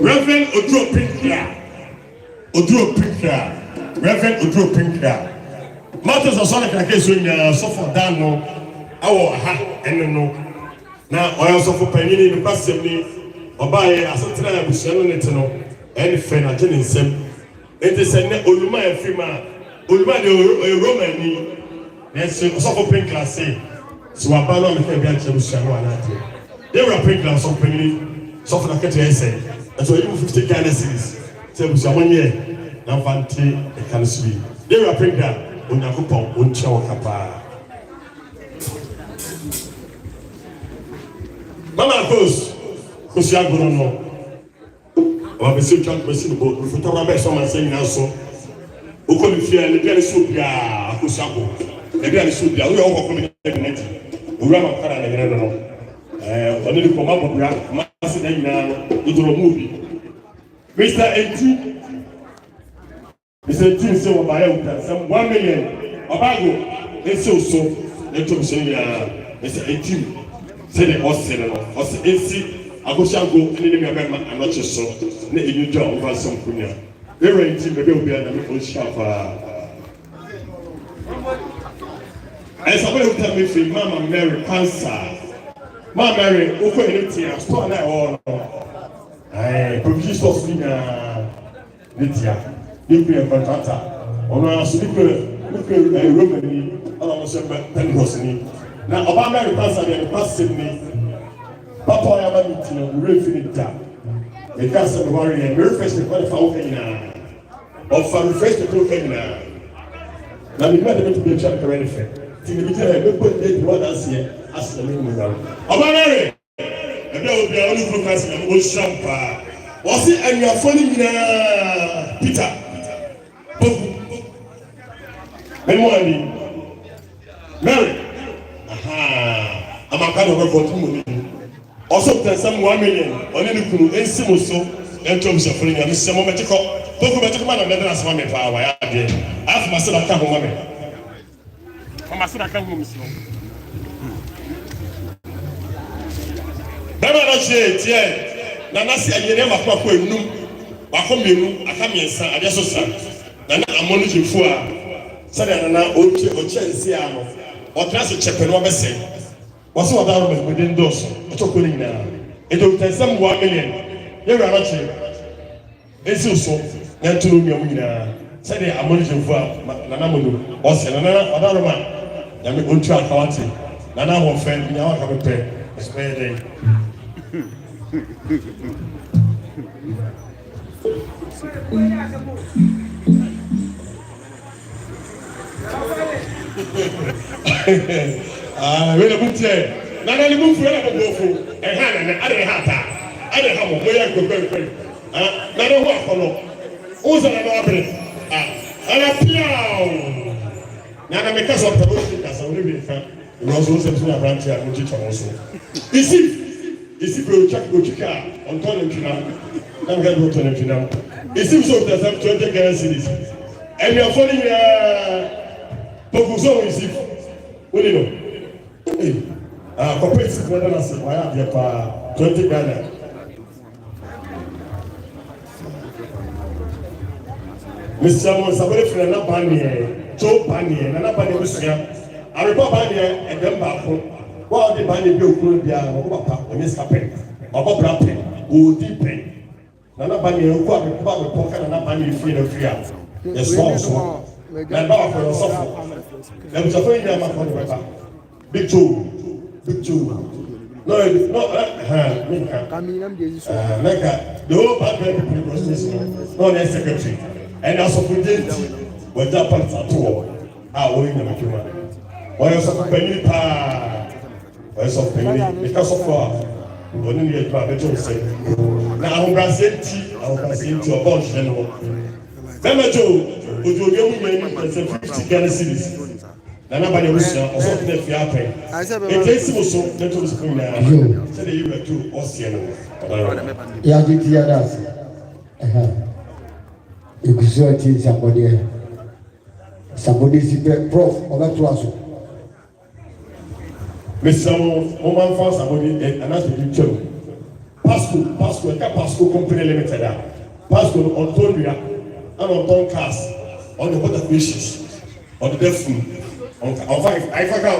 Reverend Odro Pinkra. Reverend Odro Pinkra. Matters of Sonic Acacia, so for Dano, our hat, and no. Now, I also for Penny in the passively, or by a certain I was selling it to know, and friend I didn't send. It is an Uluma and Fima, Uluma, a Roman, and so for Pinkra say, so I bound on the Fabia. They were a Pinkra, so Penny, so for the Katia say, and so you 50 Ghana cities. So it was 1 year, now Fanti, a can see. They were a Pinkra, Unakupa, Unchawa Kapa. Mama goes, because you are going to know. Or the same chunk machine boat, if you talk about someone saying also, who could be fear and the Gary Supia, Kusako, the Gary Supia, we all come in the net. We ran a car and I don't know. Only the command of Master into a movie. Mr. 18, Mr. 18 so by some 1 million. Abago, it's so, they took Mr. 18. Say the Austin, AC, I go shall go any member and not just so. Let you job over some Kunya. They were in team, maybe will be an old shop. And somebody will tell me if Mama Mary cancer. Mama Mary, who could anything, store that all. I produce of Lydia, nuclear contractor. On our super Romani, almost Pentecost. Now, Obama cancer, the past Sydney. Papa, I am meeting a real finite. The cancer warrior, and very fresh to qualify or for refresh to cook. Now, we might have to be a chapter or anything. Till we tell her, put it what else here, as the name of Obama, and there will be only focus on old champagne. Was it and you are following Peter? Mary. I'm a kind of record. Also, there's some 1 million on any crew, and Simoso, and Thomas of Fling, and some medical. Don't go back to man and let us mammy power. I have my son, I come home, mammy. My son, I come home. Never not yet, yeah. Nanasi, I never pop with no. I come in, I come in, son, I just saw. Nana, I'm only for Sadana, or Chelsea. Or class of Chapel say, what's what I within those? I took calling now. It will take some 1 million. You are not here. It's also not to me. Say, I'm only for Nanamu or Senana, other man. Let me go to our party. Nana will friend me. I have a pay. It's my day. When I put there, Nana move for a go for a hand and I have a way I could go. Nana walk on. Who's an opening? And a piano. Nana make us up the road as a living fan. We also sent to a branch and teach also. Is it will check go to car on Tony Pina? I'm going to Tony Pina. It seems so that I'm 20 Ghana cities. And you're following Pokuzo is if. What do you know? Hey, corporate brother, I said, why have you 20 Ghana? Mr. Monsabere from Nabani, Joe Bani, and Nabani was here. I report Bani and then back home. What the Bani bill could be a papa, or Miss Capet, or Bob Rappin, who deepen. Nabani, who got the pocket and Nabani free and free out. Yes, also. And now for the software. There was a very young man for the paper. Big two. No, the whole bad people was listening. No, the secretary. And also for the was that part at all. I will in the human. Or else of penny pa. Or else of penny because of far. Only the better say. Now I'm going to say to a bunch general. Bemajo, would you give me 50 Ghana cities? Nobody was also the Fiape. It takes also that was coming out. Said you were too Ocean. Yeah, you hear that? You could see somebody is prof or that was. Mr. Woman found somebody and asked me to Pasco Company Limited. Pasco on Tonia and on cars on the water fishes on the deaf food on 5 I forgot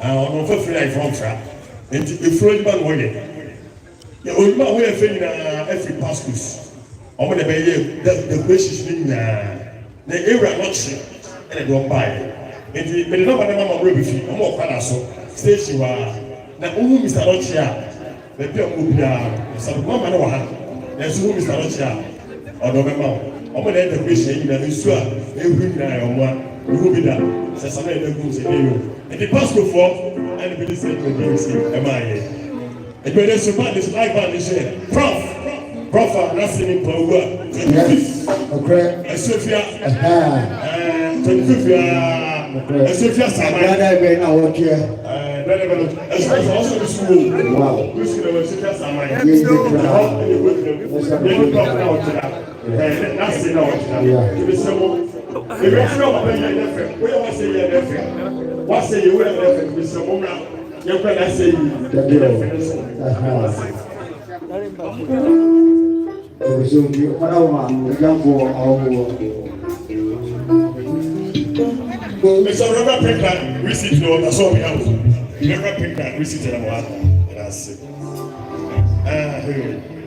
on 4 free I found track. And if you man way. Yeah, we might wear every Pascos. I'm going to be the fishes in the area not cheap and I don't buy it. And the number of my baby, I'm more kind of so station now who Mr. Rochia. The people who are some mama no one. There's who Mr. Rochia or November. I'm going to end the question in the Sua, every night on one. We will be there. Says some of the goods in you. And the Pasco for anybody said to be received. Am I? And when there's a man, this life band is here. Prof, nothing in power. Yes. Okay. And Sophia. 25th year. And Sophia Samai. I work here. Also the school. Wow. You see the Sophia Samai. Yes, That's enough. To be simple. If you know what you're different, we don't say you're different. What say you were different? Be simple now. You can say you're different. Mr. Robert Pinkland, receipt no, that's all we have. Robert Pinkland, receipt and what? That's it.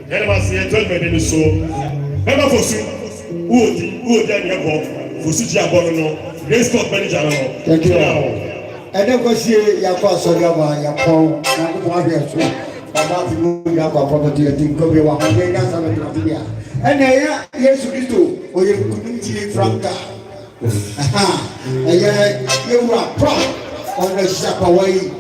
Never see a tournament in the soul. Never for soon. Who did you go for City Abono? Race Court Manager. Thank you. And then go see your pastor, your phone, and one year. About the movie about property, I think, go be one. And yes, you do, or you couldn't see from that. And you are proud on the shop away.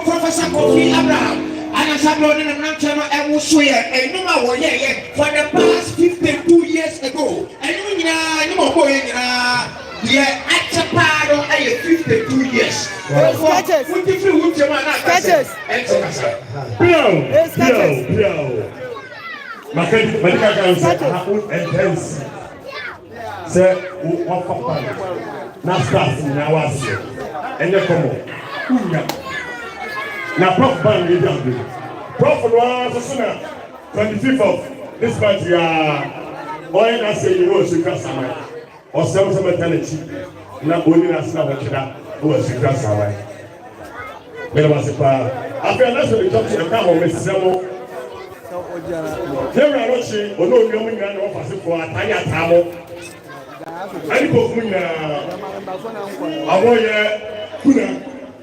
Professor Kofi Abraham and as I'm running a national and will swear a number one year for the past 52 years ago. And you know, boy, yeah, at a part of 52 years. Sketches. Medical council intense. Say, what papa? Now start in our city. And you come. Now, Prof. Ban, we don't do. Prof. was sooner 25th of this month. Oil and say you know, she can't survive. Or some maternity. Not only as now, who was she can't survive. But was a par. After that's when we talk to the car of Miss Samo. Here are watching, or no, young man offers for a tiny tamo. I go, I want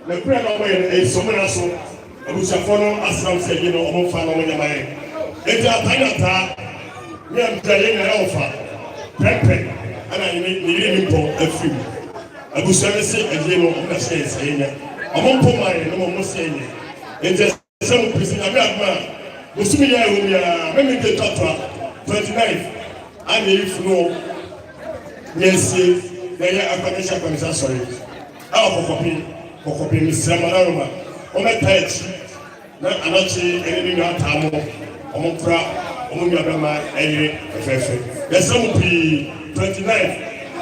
the prayer away is someone else who shall follow us from saying, or follow with the man. It's a pineapple. We are playing an alpha. Pepe, and I need him for a few. I was say again, I'm not saying, I won't put my no saying. It's just some person, a black man. The similar we are women the doctor 29th. I need no. Yes, they are a connection commission. Sorry. Our copy. Kokopi misamara roma ometachi na anachi enini na tamo omukra omunya bema eye efefe yesam pi 29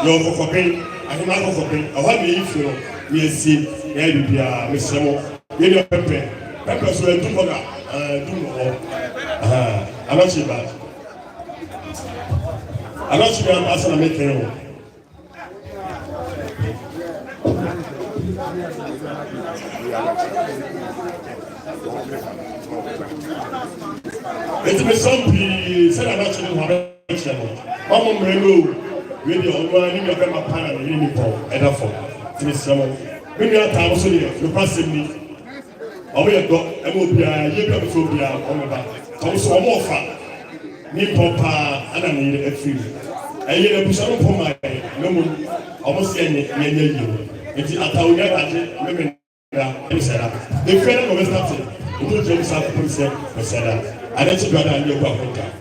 yo kokopi ahima kokopi awani ifiro yesi ya bibia misemo yele pepe so entumo na dumo anachi ba asana mekero. It's been some said I'm actually having Mama Melo, really, on one in your grandma pan and uniform, and therefore, finish someone. When you are time, so you pass me. Away a dog, and will be a year before we are on the back. Also, more fat. Me papa, and I need a few. And yet, I push on for my no almost any year. It's a town that women. The friend of West Into James South Police, I let you go down your back.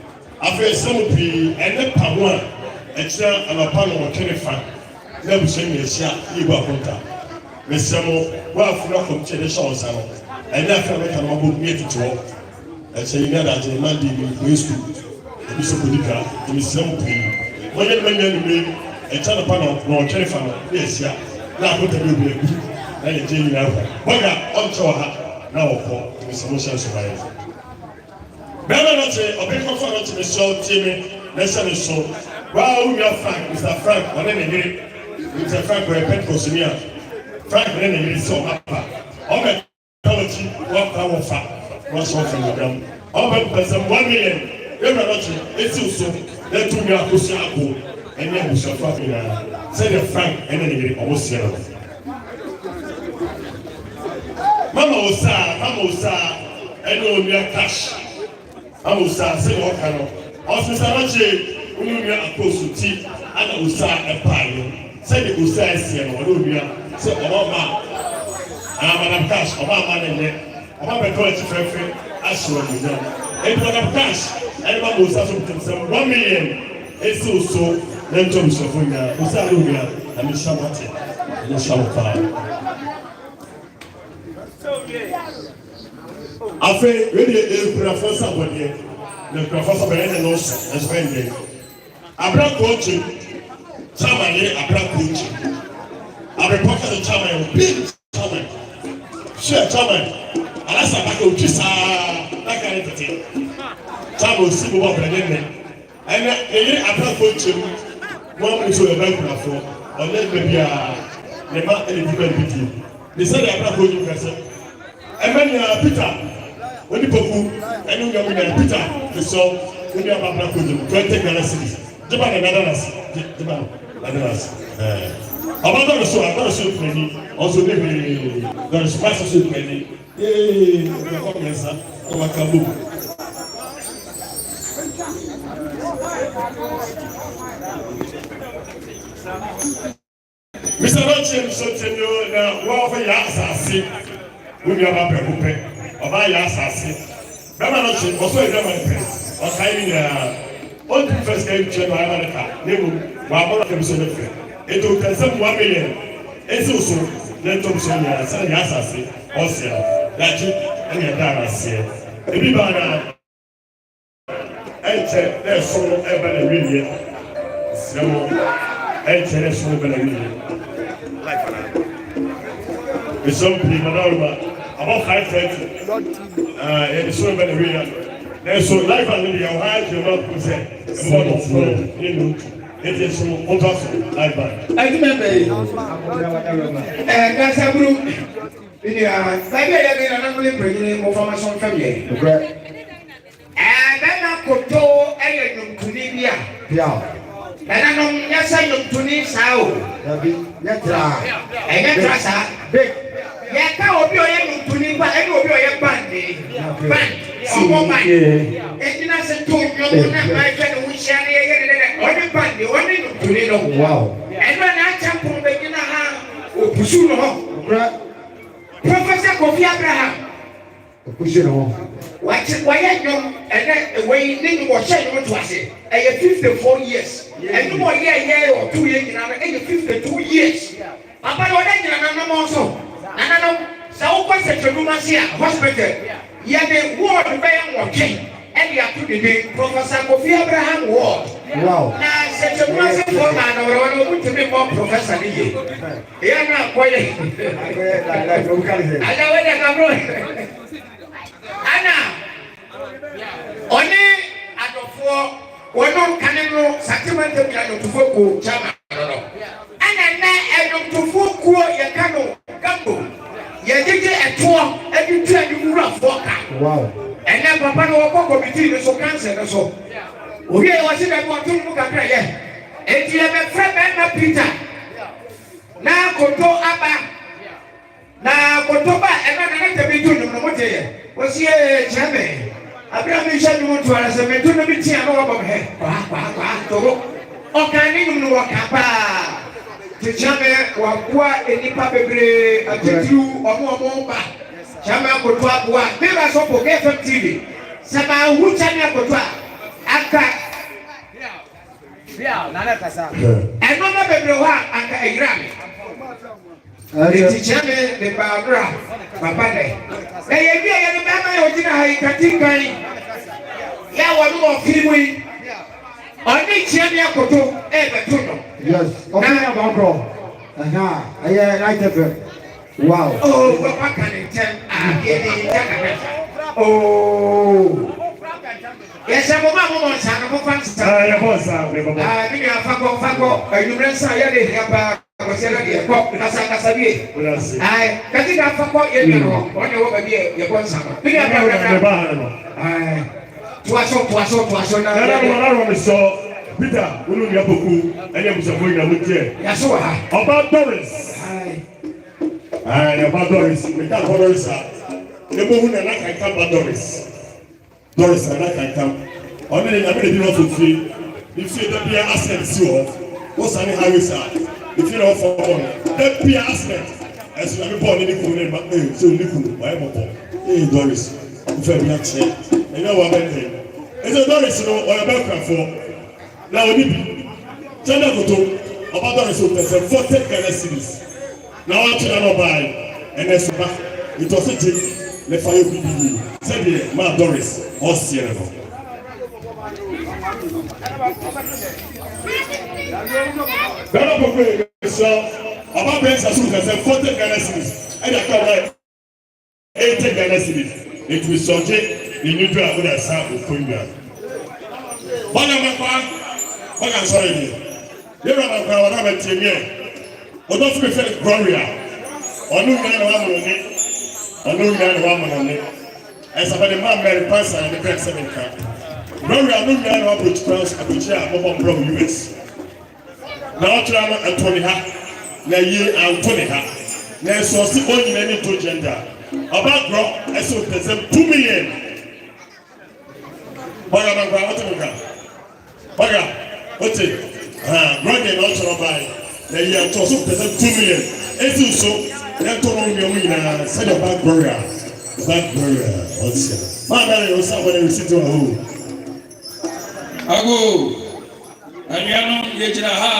After some of the end of Pawan, and share an apartment or 25. Never send me a shot, you go contact. Miss Samo, well, from from Chenishon, and after I can move me to talk. And say, you know that the man did in school. Mr. Pudica, Miss Samo, when you mean a child apartment or 25, yes, yeah, now put the baby. And Jimmy now. What got on to her? na ọkọ ìsọmọṣẹ ṣọwáyé bẹ́ẹ̀ náà ṣe ọbẹ kọfà náà ṣe ní sọ tìmí lẹsẹ ní sọ wàá wúnyà Frank Mr. Frank ọ̀nẹ́ nìyẹn Mr. Frank wẹ̀ Pentecost ní à Frank ọ̀nẹ́ nìyẹn sọ ọ̀pá ọbẹ̀ tọ́lọ̀tì wọ́n pa wọ́n fa wọ́n sọ fún mi dám ọbẹ̀ pẹ̀sẹ̀ 1 million yẹ́n náà ṣe etí òṣò lẹ́tọ́ mi àkóso àgbo ẹni àbùsọ̀ fún mi náà sẹ́ni Frank ẹ̀nẹ́ nìyẹn ọ̀wọ́ sí ẹ̀rọ. Mama Osa ẹni omi cash Mama Osa sẹ́ni ọ̀ka náà ọ̀sísá náà ṣe omi àkóso tí ana Osa ẹ̀pá yẹn sẹ́ni Osa ẹ̀sìn ẹ̀ wọ́n omi à sẹ́ ọ̀bá Madam Cash ọba nìyẹn ọba bẹ̀tọ̀ ẹ̀kí fẹ́fẹ́ aṣọ ọ̀nìyàn ẹni Madam Cash ẹni Mama Osa sọ pé sẹ́ 1 million esi oso lẹ́ntọ́ ìṣọ̀fún yẹn Osa ló omi à àmì ṣàwọ̀tì ẹni ṣàwọ̀tà. Afei wɛde ekurafo sabɔdeɛ na ekurafo sabɔdeɛ na n'ɔso ɛsɛ fɛn yɛ abrankɔɔkye chairman yɛ abrankɔɔkye abrepɔkɛ no chairman yɛ big chairman hyɛ chairman alasa baka otwi saa baka ne tete chairman osi bɔ ɔbrɛde nnɛ ɛnɛ eyi abrankɔɔkye mu wɔn nso ɛbɛ ekurafo ɔlɛ baabi a ne ma ɛna di bɛ bi die ne sɛ de abrankɔɔkye kɛse ɛmɛ Peter onipoku ɛni nyɔmu nyɛ Peter fesɔ ɛni ababra kojú 20 Ghana cedis jeba na nadanas jeba nadanas ɔba dɔrɔ so pɛni ɔso ne hwee dɔrɔ so paasi so pɛni ɔkɔ mɛnsa ɔba ka bo. Mr. Roche nsɔntɛnio na wɔɔfɔ yɛ asase wọ́n yà bá bẹ̀rù pẹ́ ọba yà asase bẹ́ẹ̀ náà ṣe ọ̀ṣọ́ ìdá máa pẹ́ ọ̀ka yìí nà ó ti fẹ́ sẹ́yìn twẹ́ náà ayé ká n'ewu wà á bọ́ náà kẹ́mi sọ ní fẹ́ ètò kẹsẹ́ mu 1 million esi oṣù lẹ́tọ́ mi sọ ní yàrá sẹ́yìn yà asase ọ̀sẹ̀ yàtí ẹni ẹ̀dá ara seẹ ebi bá náà ẹ̀nkyẹ́ ẹ̀sọ́ ẹ̀bẹ̀ náà wí yẹ sẹ́mu ẹ̀nkyẹ́ ẹ̀sọ́ ẹ̀bẹ̀ náà wí yẹ ẹ̀sọ́ mpì mọ̀nàwùmá. About 5:30. It's so many readers. There's so life and media. How do you not present? It is so wonderful. Life and. I remember. That's a group. Yeah, maybe I get another bringing information from you. And then I could go and to Libya. Yeah. And I know yes, I look to Nice. How? And that's big. Yɛka obi ɔyɛ ntuni ba ɛna obi ɔyɛ bandi ɔmɔ ban ɛgyina sɛ to nyɔnko na mmaa ɛtwa ne ho hyia ne yɛyɛ ne dɛ ɔne bandi ɔne ntuni no ɛna na akyɛ mpɔn bɛgyina ha opusu no hɔ Professor Kofi Abraham opusu no hɔ wɔyɛ nyɔm ɛnɛ wɔyi ne nyɔm wɔhyɛ nyɔm to ase ɛyɛ 54 years ɛnum ɔyɛ ɔto yɛ nyinaa no ɛyɛ 52 years papa yɛ ɔdɛ nyina na nam ɔso anano sa wo kwese tweduma se a hospital ye de ward be yan wotwe e de ato de Professor Kofi Abraham ward wow na se tweduma se for na no ro no mutimi mo professor ni ye e na akoye ala we de kabro ana oni adofo wono kaneno sentiment bi adofo ko chama no ana na adofo ko ye kano gambo yɛgyegye ɛtoɔ ɛde tua ne wurafoɔ ka ɛnɛ papa no wɔkɔ kɔmitii no so cancer no so owie wɔse dɛ wɔto mu kakra yɛ enti yɛbɛfrɛ bɛrima Peter na koto aba na koto ba ɛna na ne tɛbi to nom no mote yɛ wɔse yɛ kyerɛ me abira me hyɛ nom to ara sɛ mento no bi tia no wɔbɔ me hɛ kwaa toro ɔka ne nom no wɔka paa Chame wakua enipa bebre atitru omo ba chame akoto aboa me ba so po FM TV sama hu chame akoto aka bia na na kasa eno na bebre ho aka eyira me chame de ba papa de e ye bia ye ba ma yo jina ha ikati kan ya wonu mo filmu oni chame akoto e beto no yes okay about bro I right there wow oh papa can tell Oh. Yes, I'm a mom, son of a fancy. I was out. I think I forgot. I you ran say I have a salary, pop, Nasabi. I think I forgot you know, one over here, your person. Peter, we don't have beaucoup, and you have going to look here. Yes, about Doris. About Doris. We can't hold Doris. The woman and I can come about Doris. Doris and I can come. Only I'm going to be not to feel. If you don't be an asset, you what's any Harris? If you know for one, don't be an asset. As you have born in the community, so little, whatever. Hey, Doris, if you have checked, you know what I'm saying. It's a Doris, you know, or a background for. Now we need China Goto about the results of 40 Ghana cities. Now I tell buy and then it was a thing the fire PPE. Said my Doris or Sierra. Ghana Pope about the results of 40 Ghana cities. And I can 80 Ghana cities. It will subject the new draft with a sound of Korea. What I'm sorry, you don't have a team here. But don't forget Gloria. I know one it. As about the man Mary Passer and the Grand Seven Cup. Gloria, I know which crowns a picture of from US. Now, Trama and Tony Ha, Naye and Tony Ha. Now, so see only many to gender. About Grow, I saw the 2 million. What am I going to Ote, Brandon also buy the year to also present 2 million. It's also, let to know you said about Gloria. Back Gloria, also. My man was somebody who sits on home. Ago, and you know, Yajinaha,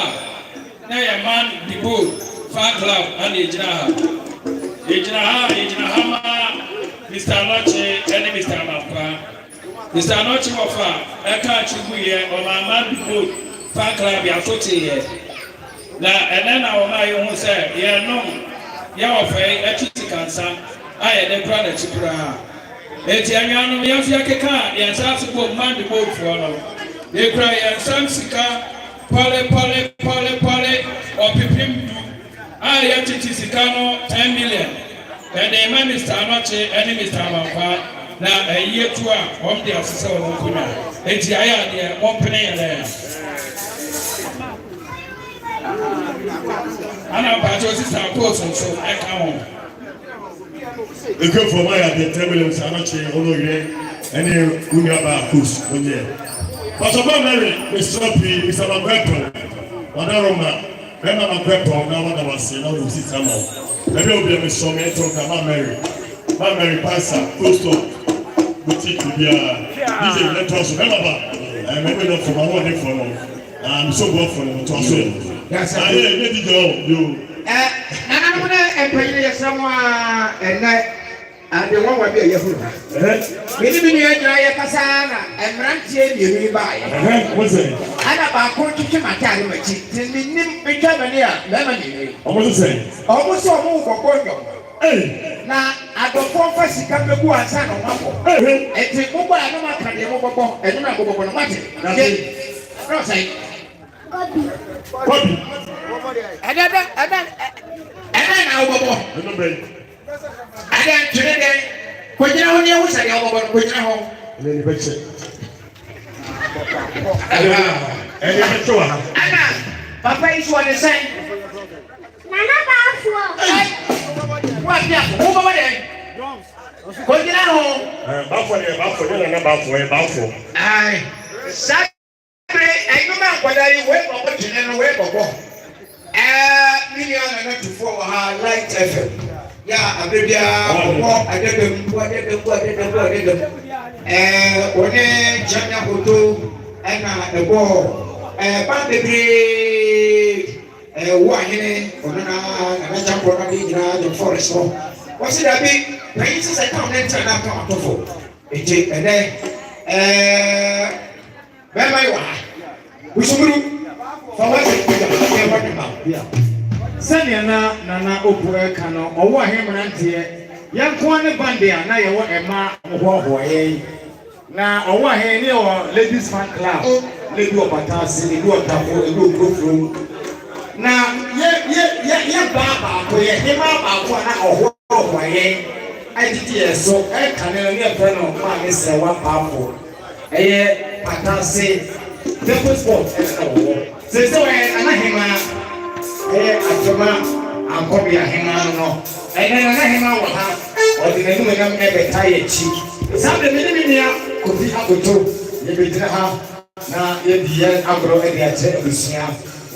now a man, the boat, Far Club, and Yajinaha, Mr. Noche, and Mr. Mapa. Mr. Noche of a catch you here on my man, the boat. Far Club, you are 40 years. Now, and then our man who said, yeah, no, you are afraid, a chicken cancer. I had a brother to cry. It's a young Yafia car, the answer to man the boat for they cry and some sika, pole, or pipim. I have to Tisicano 10 million. And the man is Tamache, and Mr. Mapa. Now, a year to one of the officer of Kuna. It's the idea, one penny there. Ana bajo sister post so e ka won e go for my at the table so na che ono ire ene unya ba coach onye Pastor Mary Mr. P Mr. Magwepo Wadaroma Bema Magwepo na wada wase na wo sister mo ebe obi me so me to ka Mary Pastor post boutique bia DJ let us remember ba maybe not from one day for no so go for no to so yes, I hear you go. I'm going to pay someone and the one will be a year. Maybe you enjoy a casana and ranch you buy. What's it? And about going to my time, which is in Germany, Lemony. Almost the same. Almost a move for Boyo. Hey, now I don't want to come to go and sign on my phone. It's a mobile, I don't want to move and not go on the no say. Bobby. And then today, when you know you was a young woman, which I home. Papa is what they say. What? Who over there? When you know home. Aye. I know not whether you went or what you know where or what. Million and not to follow her light effort. Yeah, I did I did them. When China Hoto and the ball, Bandebri, Wahine, or jump on the forest. What's it? I mean, places I come and turn up to for. It take a day. Where am I? We should do for what we are. Sanya na Opwe Kano, or what him and Yankwa ne bandia na ye wo ema ho ye na owo he ne o ladies fan club lady opatasi lady otafo lady okrofro na ye baba ko ye he ma ba ko na ho ye adidi eso e kanelo ne pe no ma me se wa papo eye patasi temple sport e se we anahema atoma ankobia hema no anahema wa ha ordinary me nam e beta ye chi sabe me ni ya kofi akoto ye betina ha na ye biye agro e dia che ebusia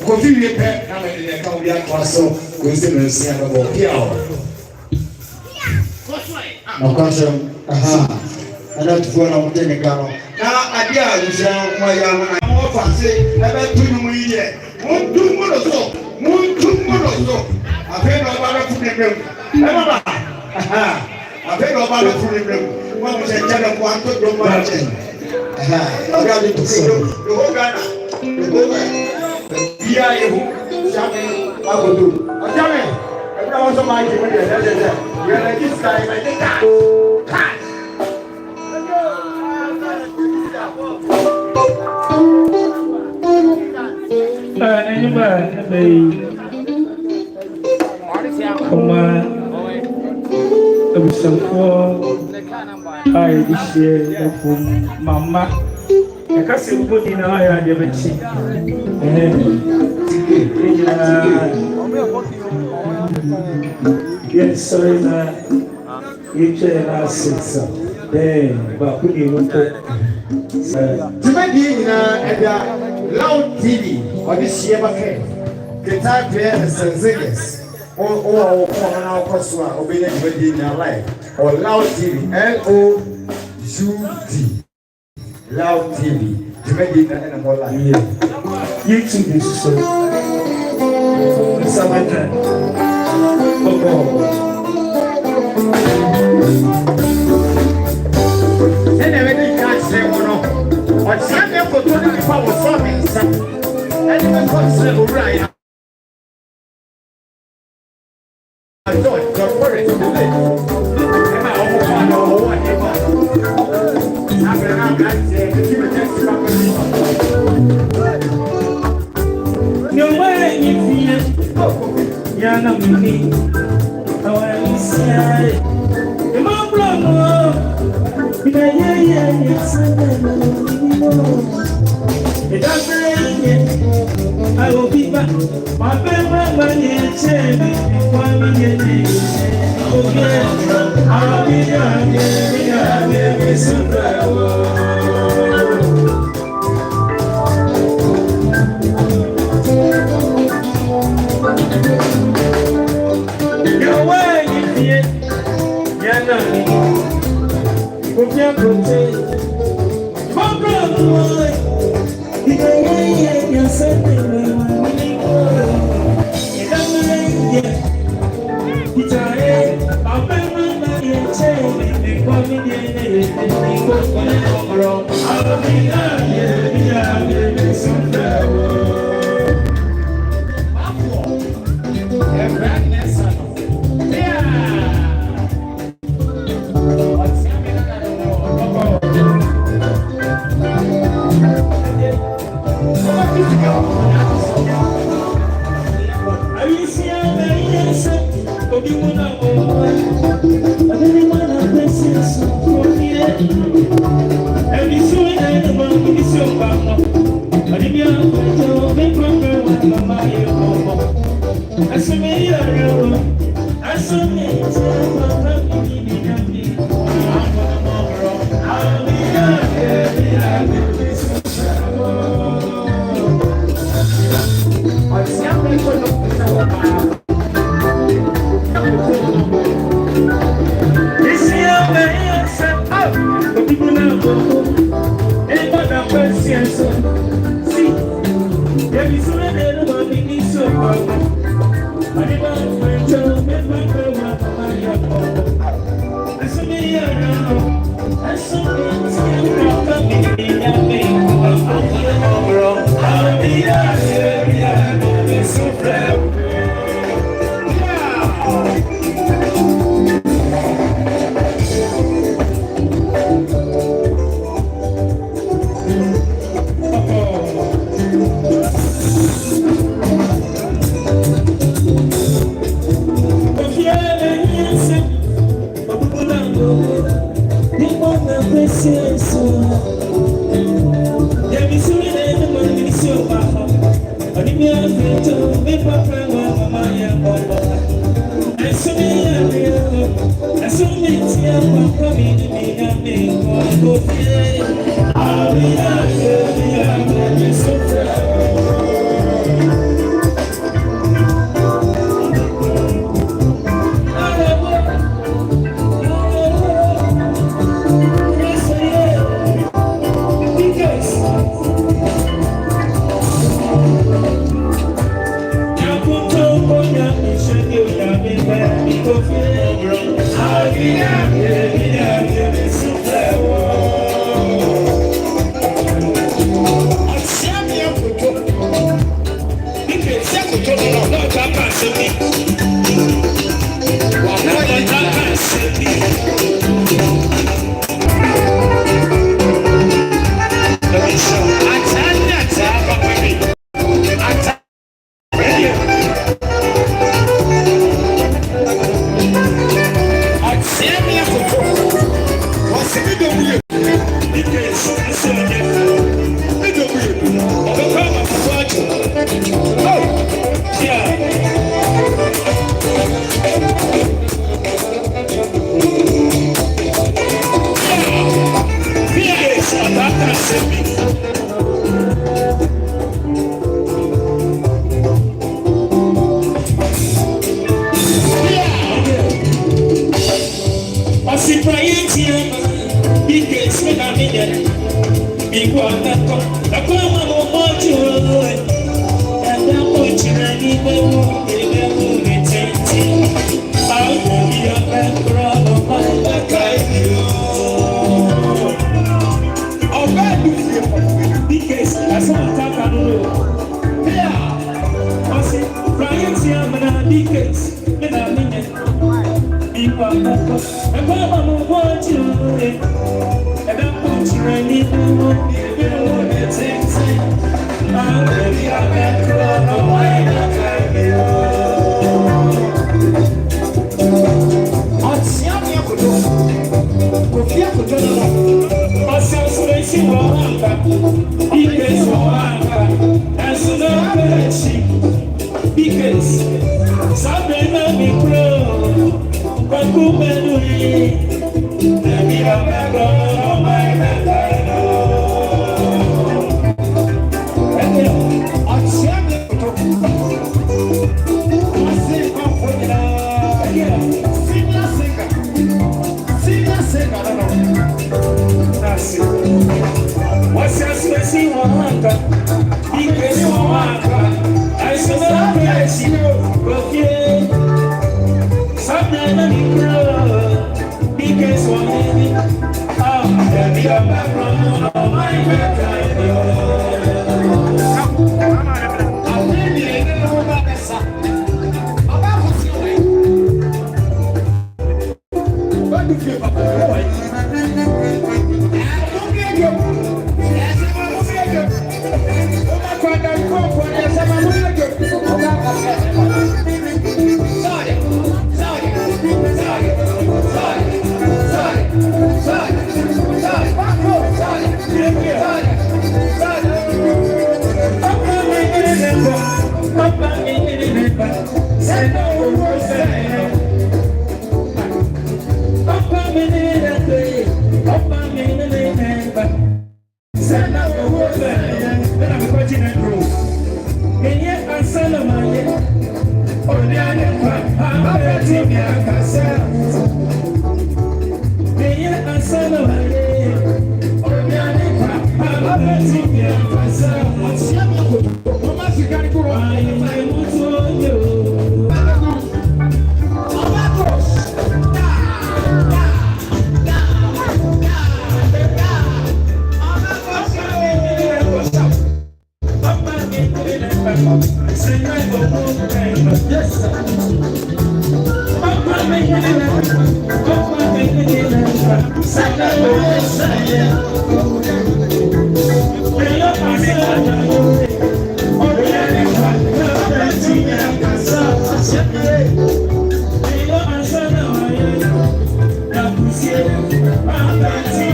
kofi ye pe na me de ka obi atwa so ko se me sia no bo pia o na kwasem ana tufuwa na mtene kano na adia rusha kwa ya na mo fase na be tunu mu yiye muntu mo lo so ape no ba na fune be baba ape no ba na fune be mo mo se jale ko anto do mo che oga ni to so do ho gana do ho ya yehu jame agodo ajame e bra wo so ma ji me de ya na this guy my data Kuma abusanfoɔ a yɛde hyia ɛfom mama yɛka sɛ mbɔ nyinaa yɛ adeɛ bɛkyi nyinaa yɛnsɔre na yɛtwa yɛ no ase sa baako ne ɛwɔtɔ Tumadi nyinaa ɛda Loud TV ɔde hyia bakɛ guitar player and singers o na okoso a obenya tumadi nyinaa live or Loud TV LOUD Loud TV tumadi na ɛna mo live YouTube is so Samantha and everything can say no but some people to the power for me and even consider right I don't go for it today. Am I almost on what you want? I'm going to keep it just no way you feel yana mini awai sai ema blamo ina ye sana it doesn't I will be back my baby ye chemi kwa mi ye okay I'll be there super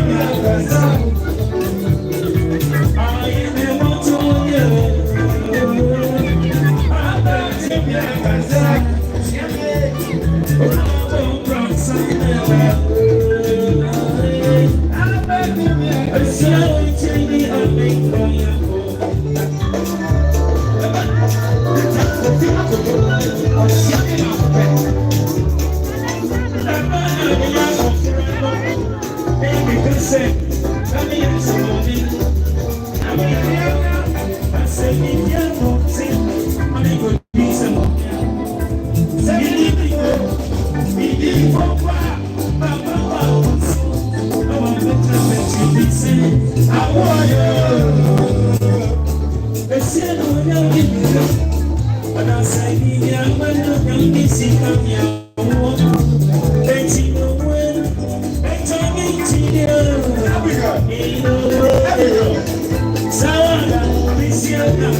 Yeah. say, come here, somebody. I'm here. I say, if you're not sick, I'm going to be some. Say, if you go, I want you. The sin will not give you. But I say, I'm going to be sick of you. Let you know when. Let me see you. Sawana, this year,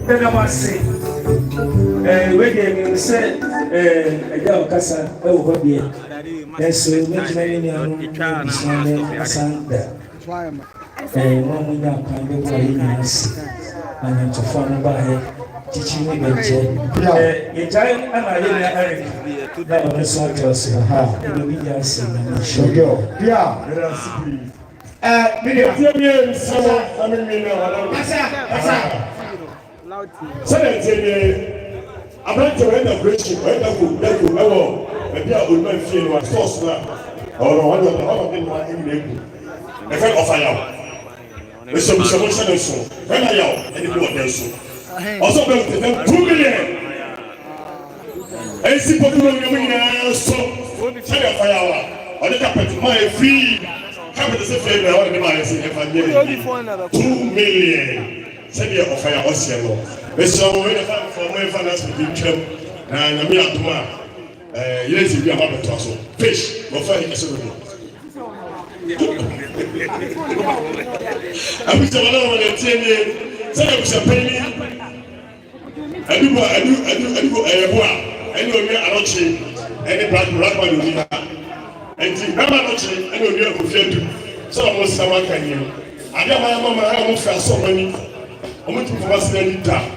Then I must say, we're say, a girl Cassa, oh, here. Yes, so much many are son there. And one we are kind of us, and to form by teaching me better. You tell and I didn't that was not us. Ha, you be just show you. Yeah, About to end of Richie, when the food, that will ever, maybe I would not feel what sauce now. Or one of them are in the friend of fire. There's some solution and so. When I yell, and it was so. Also, built them 2 million. And see popular women so. Tell your fire. Or the carpet, my free. Carpet is a favor, or the man is in a 2 million. Send your fire, Oceano. Mr. Owen, for my finance with him, and I mean, tomorrow, yes, if you have a tossle, fish, or finding a silver. I wish I was 10 years, said I was a penny. I do, I know me, I don't see any black man, and the Grandma, I know you have to some of someone can you. I got my mama, I almost felt so many. I'm going to put us in the dark.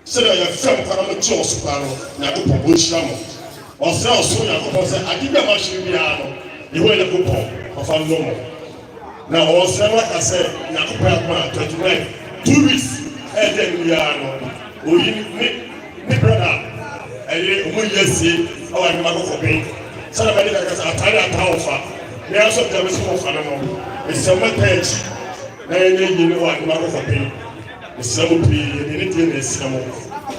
Said I have some kind of a choice, not to publish them. Or sell soon, I give them a shilling you went a coupon of our normal. Now, also, like I said, not to pay 29, 2 weeks, and then we are no. We brother, and we just see our mother for me. Somebody like us are tired of power. They also tell us more fun. It's some page, and you know what mother for me. Some people, anything is some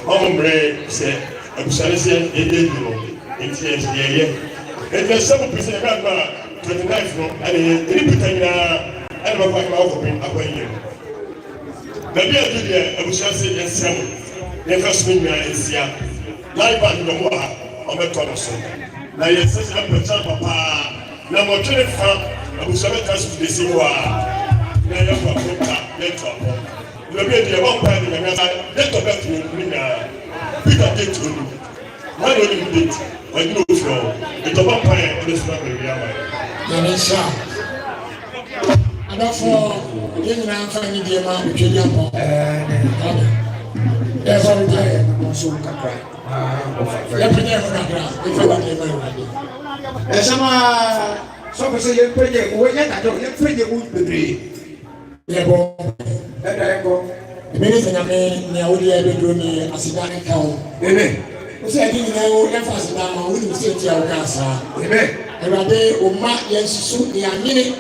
hombre say, I'm sorry, say, it's here. And there's some people about 29, and anything I don't like my open up here. Maybe I do there, I was just saying, some never swing in Sia. Live on the Moa on the Thompson. Now, yes, I'm a papa. Now, I'm trying to find, I was never touched the Siwa. Now, I'm a le bien de mon père de la dette au bête de Peter date to you. Why don't you date? When you know flow, it's a vampire on the spot of the Yama. Yanisha. And therefore, you know, I'm finding the amount of Jillian. There's all the time. Also, cry. Let me never cry. If I don't get my money. Some say you're pretty, when you're pretty good, the Minister Name, Naodia Bedroni, Asidani Cow. Amen. We said, you know, emphasis now, we will say to our cancer. Amen. And a day, O Mark, yes, soon, the minute,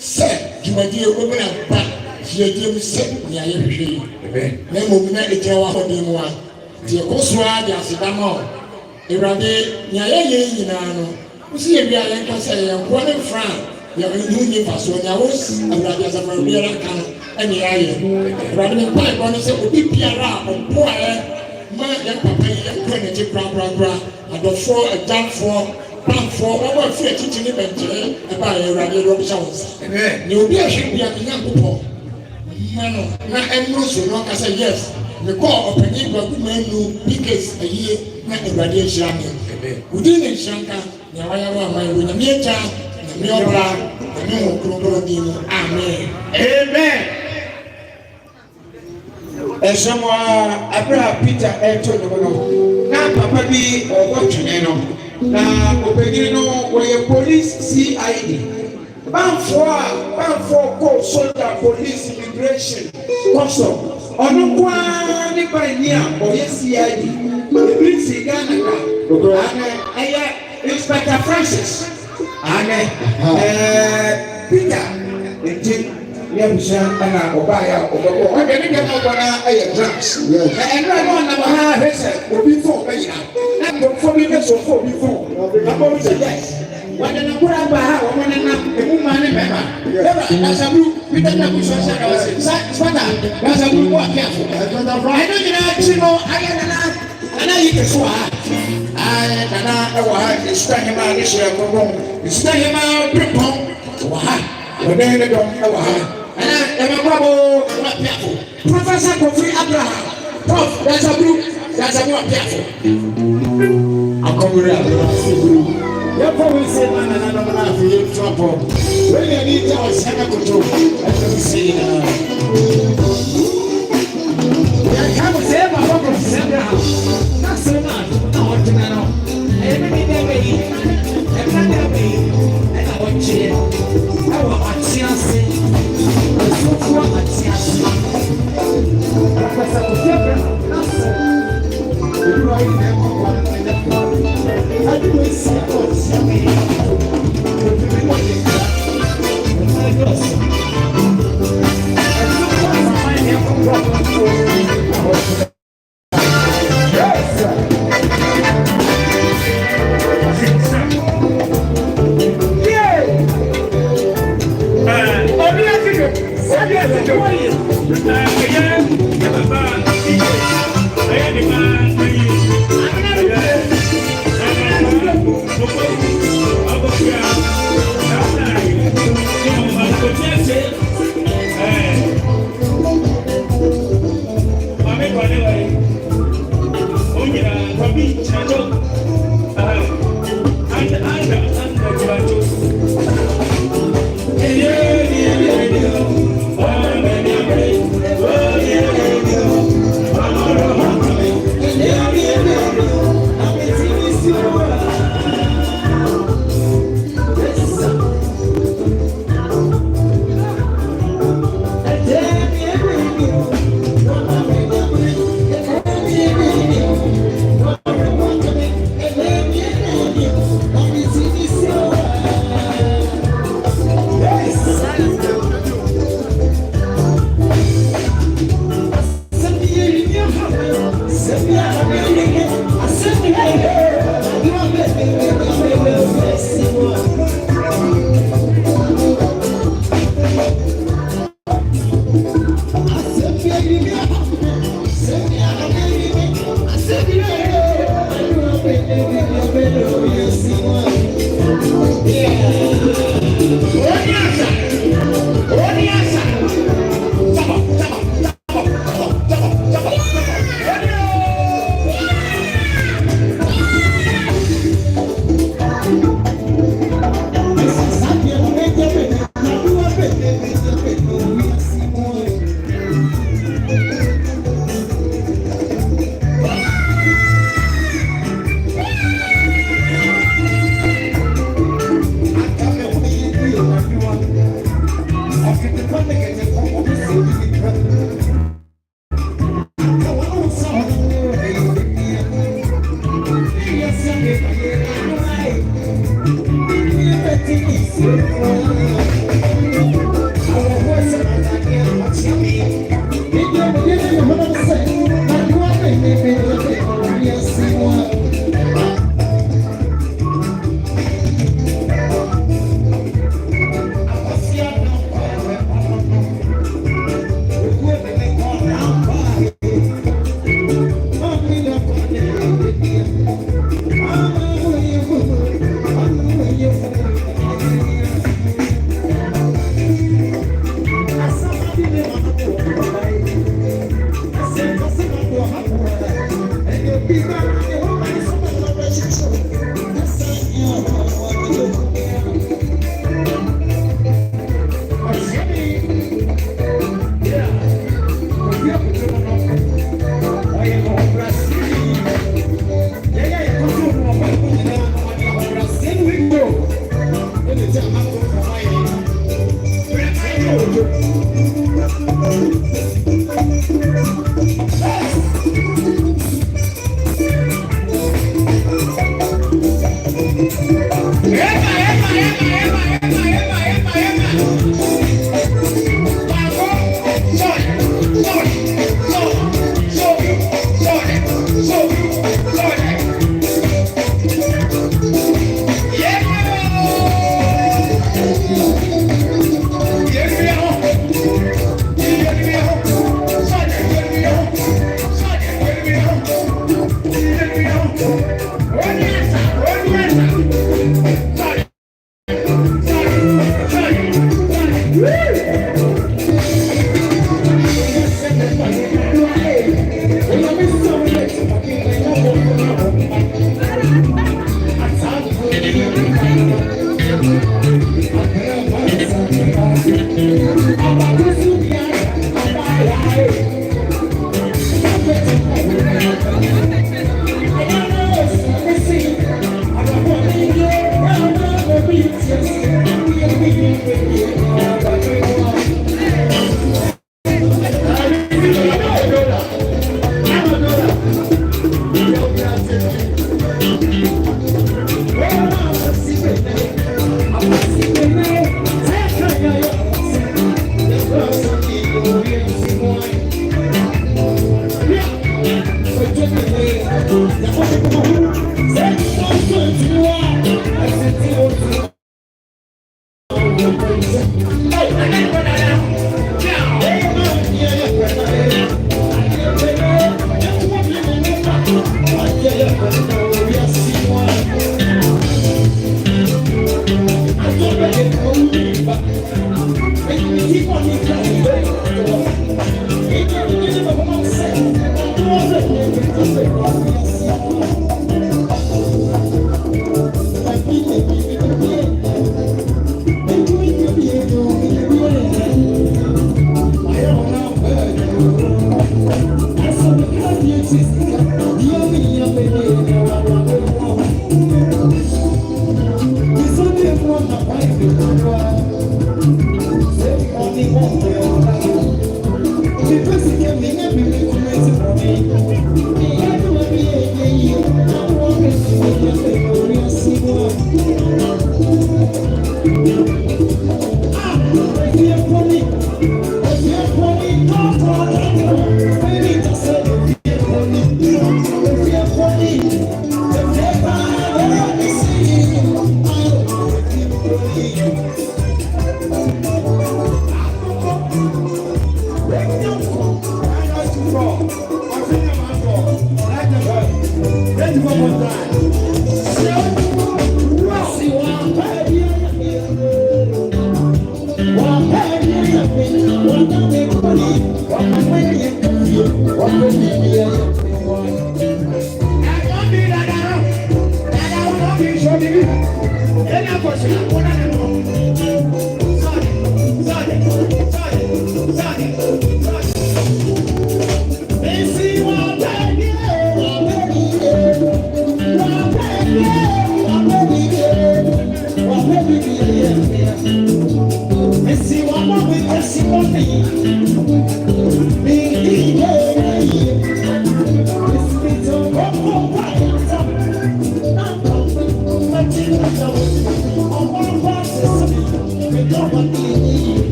said, you may dear woman at back, she did set me a year. Amen. Then we met the Jawa for the one. The Oswa, the Asidamo. Erade, Naya, you know, we see a real and one in France. You are in Paso, Yawos, and Rajas of Maria. And the iron. Rather than quite one is a big Piara or poor my young papa, young Trinity, and the 4 a jump for over 50 to the about a radio Robsons. You'll be a ship be a young people. Mano, not any so long as a yes. The call of an April woman who because a year, not a radiation. Within a shanka, now I am my winner, mere child, Amen. Amen. Someone Abraham Peter Antonio. Now, Papa be or what you know. Now, Openino, where your police CID. Bound for court, soldier, police, immigration, custom. Or no one by near or yes CID. The Prince Ghana. I Inspector Francis. And Peter. Yes, and Obaya, or any drugs. And right on number half, will be for me. And for me, that's for before. I'm yes. When I put up a house, one and a woman, that's a blue, we don't have to say, that's a blue walk careful. I don't know, and I eat a swat. I cannot stand him out this year for wrong. Stand him out, grip home. But then they don't know how. And I'm a Professor Kofi Abraham. Prof, that's a blue. That's a more careful. I'll come here. You're probably saying, man, and I'm not for you trouble. When you need to send a control, I can say, I can't say my problem is send out. Not so much. I want to know. Every day, and I want to, I want my chance. I so want my chance. Because I was never, not so. You are in there, I do see what's happening.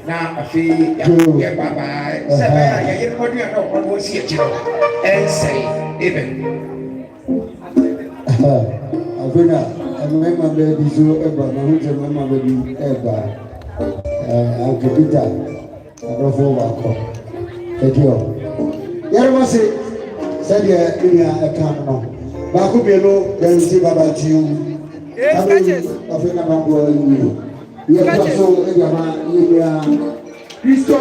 na afi ya baba sebe ya yiri ko dia no ko si ekiro ensei even Avena mema be bizo eba na hunje mema be eba akipita arofo wako ekio yarwa se sadia dunia ekam no ba ko be no dan si baba tiu Avena mambo yi ya paso ejama ya Cristo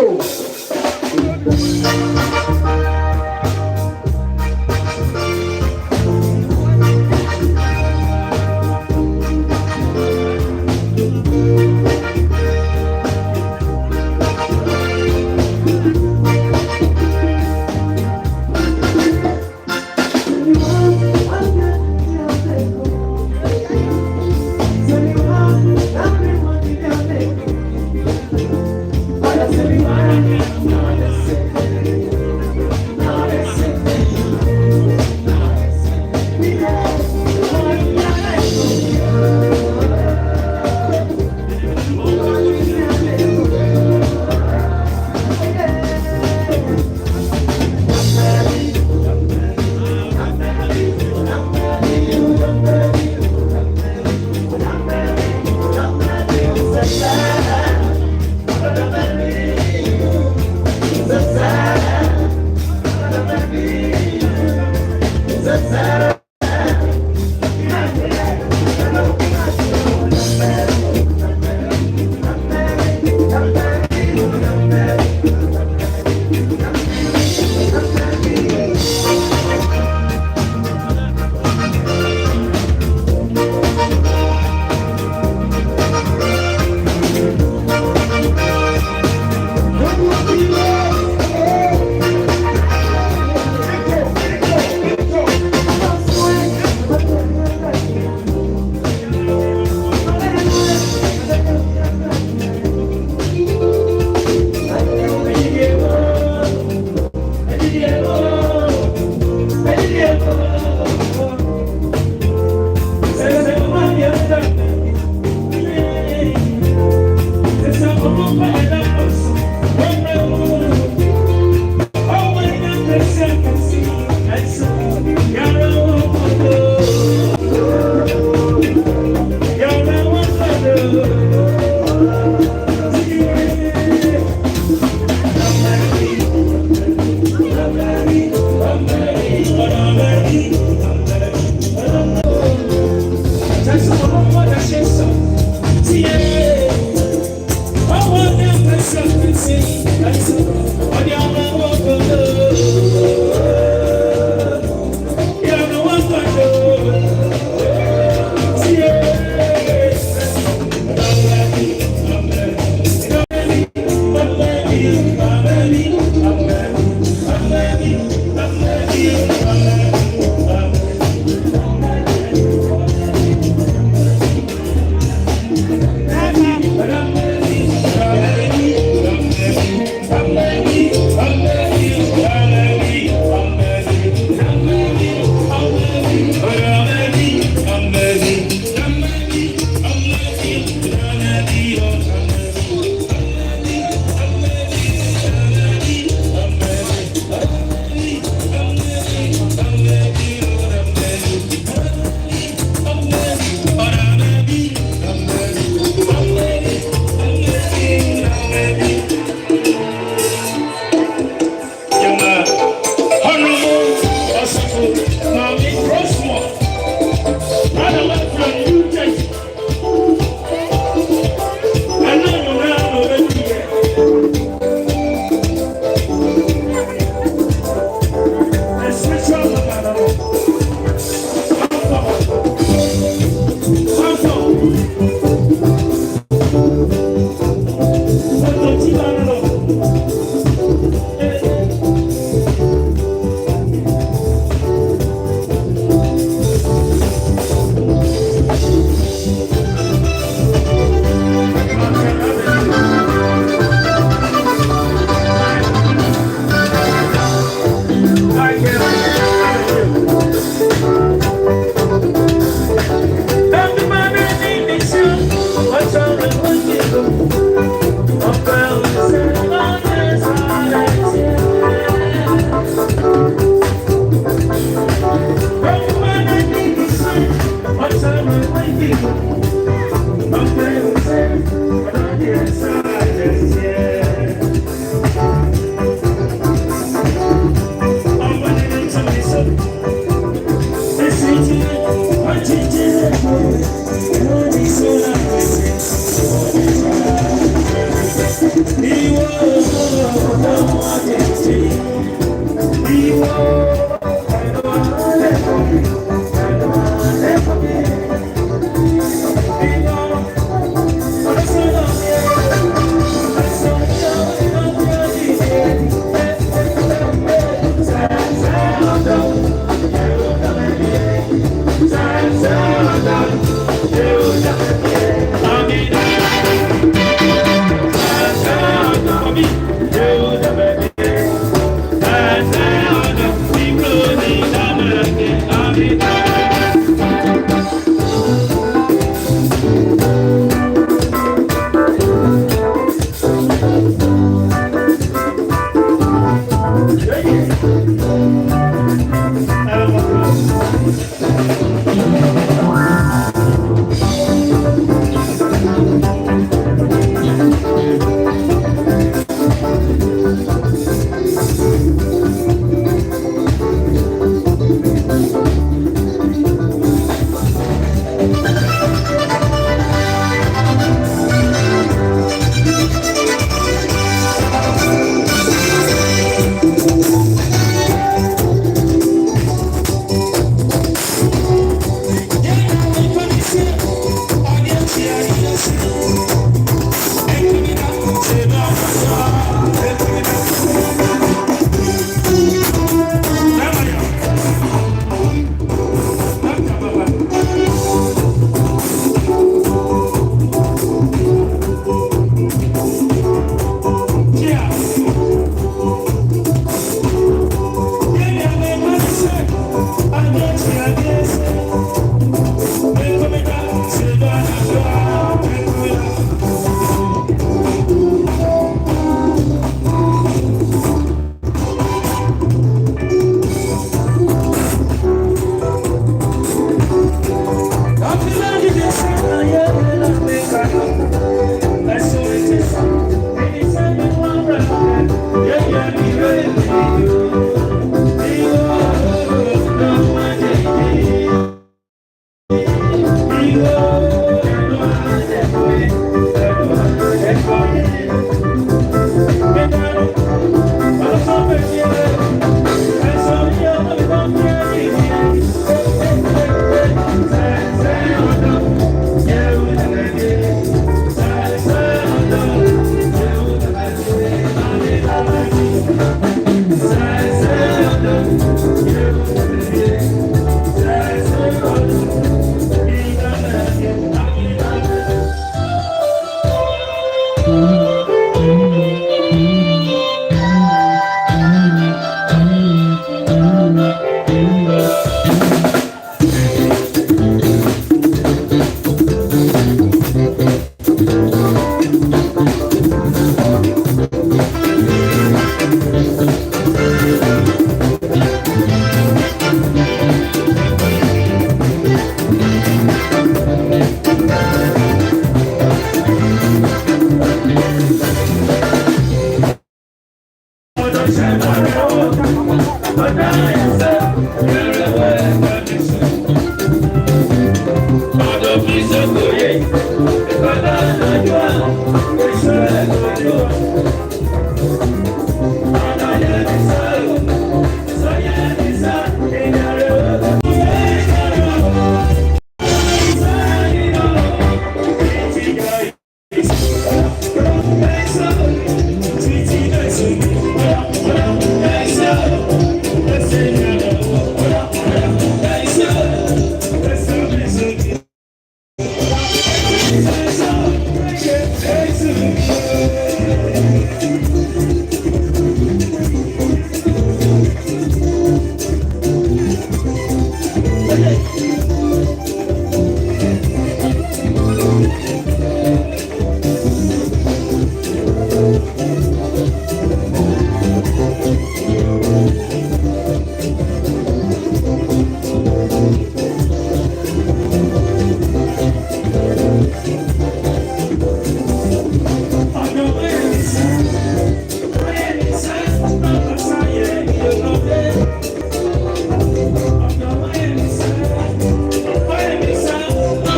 You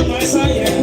my side.